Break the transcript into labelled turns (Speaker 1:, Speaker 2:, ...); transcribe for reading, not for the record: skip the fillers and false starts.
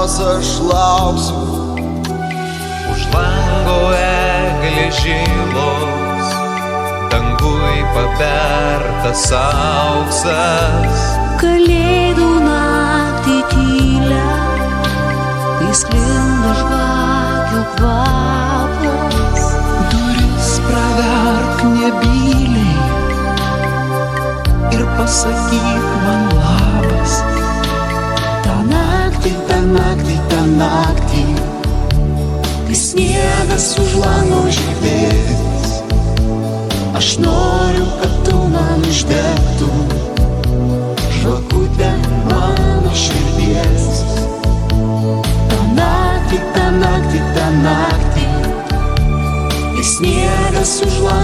Speaker 1: dienos aš lauksiu.
Speaker 2: Už lango eglė žilos, dangui pabertas auksas.
Speaker 3: Kalėdų naktį tylę, kai sklinda žvakių kvapas.
Speaker 4: Duris praverk nebyliai ir pasakyk man labas.
Speaker 1: Ta naktį, ta naktį, ta naktį, kai sniegas už lango žibės, aš noriu, kad tu man uždegtum žvakutę mano širdies. Ta naktį, ta naktį, ta naktį, kai sniegas už lango